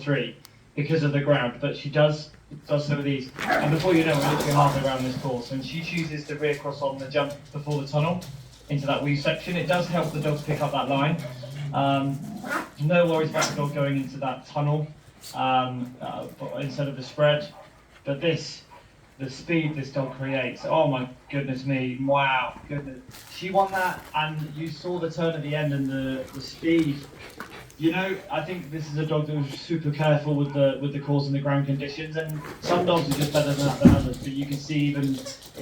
3 because of the ground, but she does some of these. And before you know, we're literally halfway around this course, and she chooses to rear cross on the jump before the tunnel into that wee section. It does help the dog to pick up that line. No worries about the dog going into that tunnel instead of the spread. But the speed this dog creates, oh my goodness me, wow, goodness. She won that, and you saw the turn at the end and the speed. You know, I think this is a dog that was super careful with the course and the ground conditions, and some dogs are just better than that than others. But you can see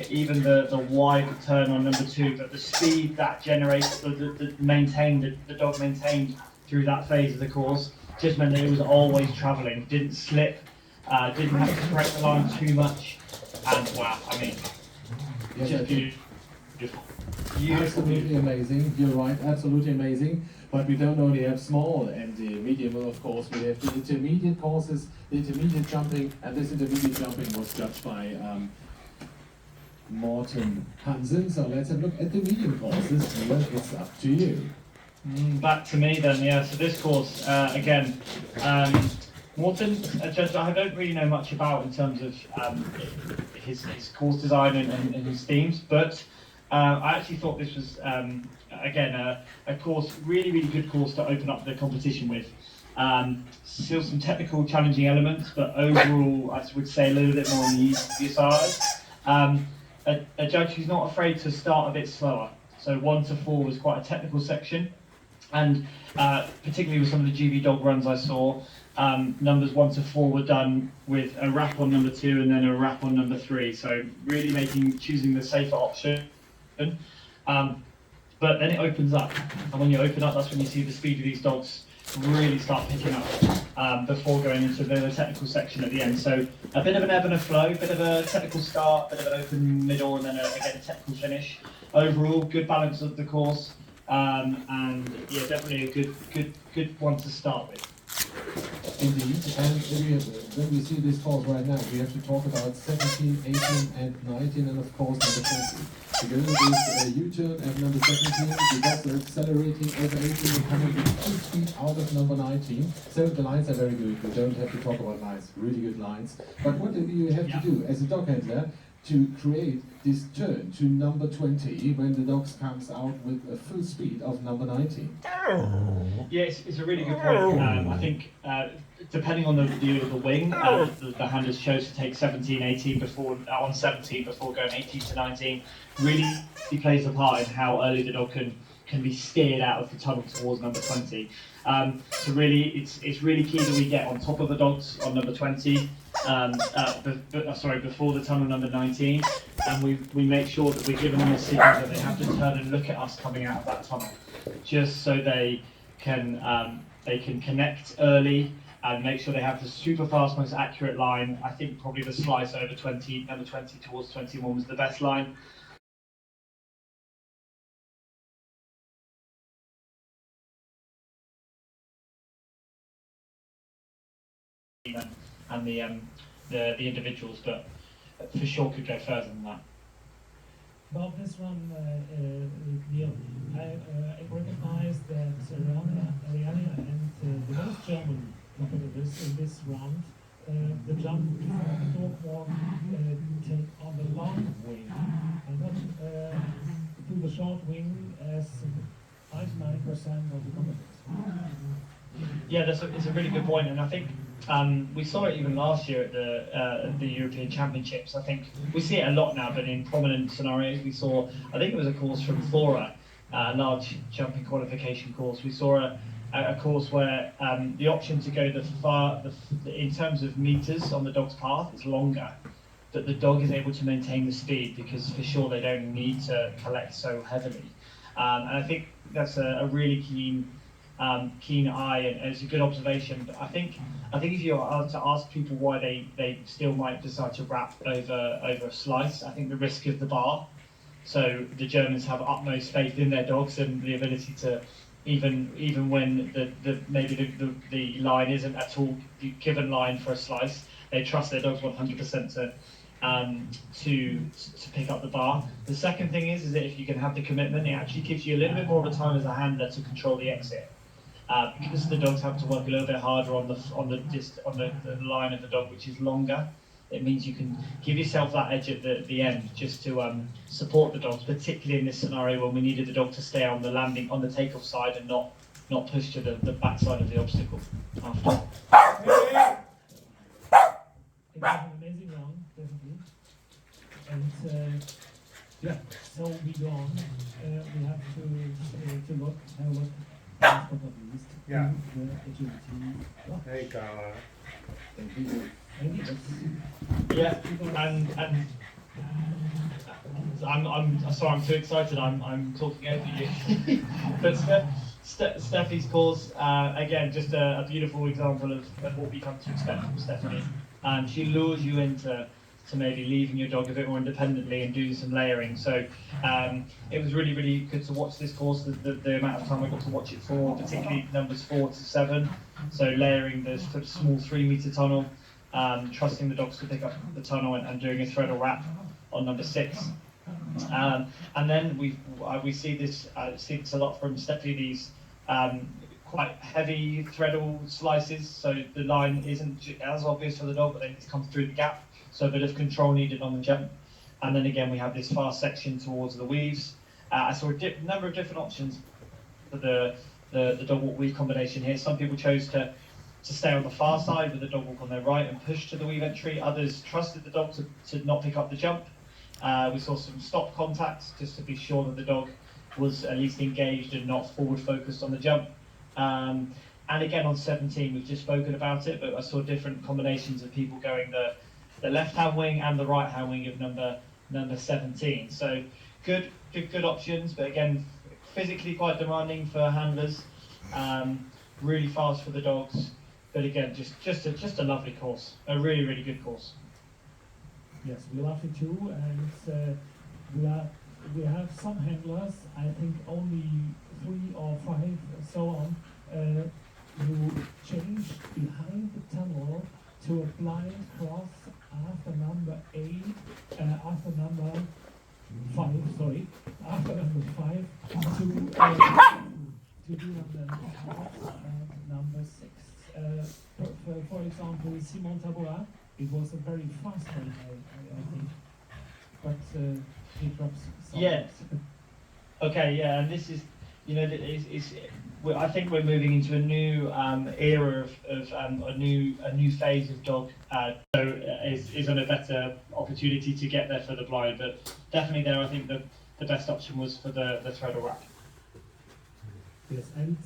even the wide turn on number 2, but the speed that generates, the dog maintained through that phase of the course, just meant that it was always travelling, didn't slip, didn't have to correct the line too much, and wow, I mean, just beautiful. Absolutely amazing. You're right, absolutely amazing. But we don't only have small and the medium, of course. We have the intermediate courses, the intermediate jumping, and this intermediate jumping was judged by Morten Hansen. So let's have a look at the medium courses. Here, it's up to you. Back to me then, yeah. So this course, again, Morten, a judge I don't really know much about in terms of his course design and his themes, but I actually thought this was, again, a course, really good course to open up the competition with. Still some technical challenging elements, but overall, I would say a little bit more on the easier side. A judge who's not afraid to start a bit slower. So 1 to 4 was quite a technical section, and particularly with some of the GB dog runs I saw, numbers 1 to 4 were done with a wrap on number 2 and then a wrap on number 3. So really choosing the safer option. But then it opens up, and when you open up, that's when you see the speed of these dogs really start picking up before going into the technical section at the end. So a bit of an ebb and a flow, a bit of a technical start, a bit of an open middle, and then again a technical finish. Overall, good balance of the course, and yeah, definitely a good one to start with. Indeed, and when we see this course right now, we have to talk about 17, 18, and 19, and of course number 20. Because this U-turn at number 17, the dogs are accelerating over 18 and coming with full speed out of number 19. So the lines are very good. We don't have to talk about lines, really good lines. But what do you have to do as a dog handler to create this turn to number 20 when the dogs comes out with a full speed of number 19? Yeah, it's a really good point. I think depending on the view of the wing, the handlers chose to take 17, 18 before on 17 before going 18 to 19. Really plays a part in how early the dog can be steered out of the tunnel towards number 20. So really, it's really key that we get on top of the dogs on number 20. Before the tunnel number 19, and we make sure that we're giving them a signal that they have to turn and look at us coming out of that tunnel, just so they can connect early and make sure they have the super fast, most accurate line. I think probably the slice over 20, number 20 towards 21 was the best line. And the individuals, but for sure could go further than that. About this one, Neil, I recognize that Ariane and the most German competitors in this round, the jump dog walk take on the long wing and not through the short wing as 99% of the competitors. Yeah, it's a really good point, and I think we saw it even last year at the European Championships. I think we see it a lot now, but in prominent scenarios, we saw. I think it was a course from Flora, a large jumping qualification course. We saw a course where the option to go in terms of meters on the dog's path is longer, that the dog is able to maintain the speed because for sure they don't need to collect so heavily, and I think that's a really keen eye, and it's a good observation. But I think if you are to ask people why they still might decide to wrap over a slice, I think the risk of the bar. So the Germans have utmost faith in their dogs and the ability to, even when the line isn't at all the given line for a slice, they trust their dogs 100% to pick up the bar. The second thing is that if you can have the commitment, it actually gives you a little bit more of a time as a handler to control the exit. because the dogs have to work a little bit harder on the line of the dog, which is longer. It means you can give yourself that edge at the end just to support the dogs, particularly in this scenario when we needed the dog to stay on the landing, on the takeoff side, and not push to the back side of the obstacle after. It was an amazing round, definitely. And yeah, so we go on. We have to look, have a look, last but not least, Yeah. the agility block. Hey, Calà. Thank you. Maybe that's Yeah, and I'm sorry, I'm too excited. I'm talking over you. But Steffi's course, again, just a beautiful example of what we come to expect from Stephanie. She lures you into maybe leaving your dog a bit more independently and doing some layering. So it was really, really good to watch this course, the amount of time I got to watch it for, particularly numbers 4 to 7. So layering the sort of small 3-meter tunnel, trusting the dogs to pick up the tunnel and doing a thread or wrap on number 6. And then we see this a lot from Steffi, these quite heavy threadle slices, so the line isn't as obvious for the dog, but then it comes through the gap, so a bit of control needed on the jump. And then again we have this fast section towards the weaves. I saw a number of different options for the dog walk weave combination here. Some people chose to stay on the far side with the dog walk on their right and push to the weave entry. Others trusted the dog to not pick up the jump. We saw some stop contacts just to be sure that the dog was at least engaged and not forward focused on the jump. And again on 17, we've just spoken about it, but I saw different combinations of people going the left-hand wing and the right-hand wing of number 17. So good options, but again, physically quite demanding for handlers, really fast for the dogs. But again, just a lovely course, a really, really good course. yes, we love it too, and we have some handlers, I think only 3 or 5, so on, who change behind the tunnel to a blind cross after number 8, after number 5 to do number 6. For example, Simon Tabora, it was a very fast one, I think, but he drops some. Yeah. Okay, yeah, and this is, I think we're moving into a new era of a new phase of dog. So is on a better opportunity to get there for the blind, but definitely there. I think the best option was for the thread or wrap. Yes, and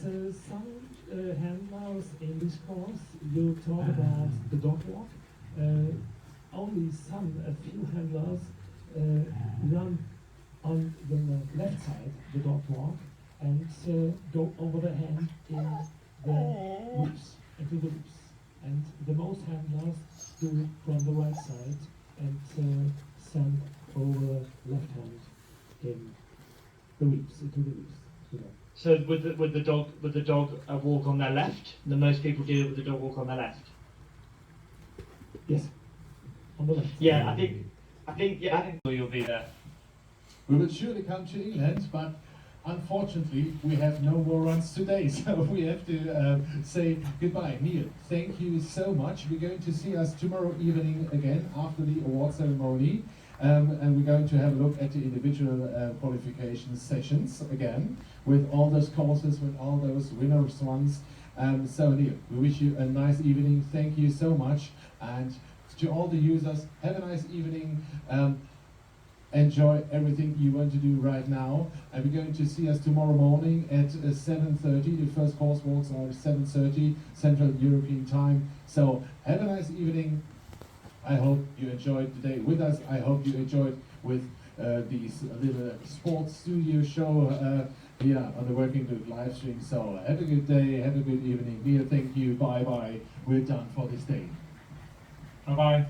some handlers in this course, you talk about the dog walk. Only a few handlers run on the left side, the dog walk, and go over the hand in the loops, into the loops. And the most handlers do it from the right side and send over left hand in the loops, into the loops. So would the dog walk on their left? The most people do it with the dog walk on their left. Yes, on the left. Yeah, I think you'll be there. We will surely come to England, but unfortunately we have no more runs today, so we have to say goodbye. Neil, thank you so much. We're going to see us tomorrow evening again after the award ceremony, and we're going to have a look at the individual qualification sessions again, with all those courses, with all those winners ones. So Neil, we wish you a nice evening. Thank you so much, and to all the users, have a nice evening. Enjoy everything you want to do right now, and we're going to see us tomorrow morning at 7:30. The first course walks are 7:30 Central European Time. So have a nice evening. I hope you enjoyed the day with us. I hope you enjoyed with this little sports studio show here on the Working Good live stream. So have a good day, have a good evening. Neil, thank you, bye bye. We're done for this day. Bye bye.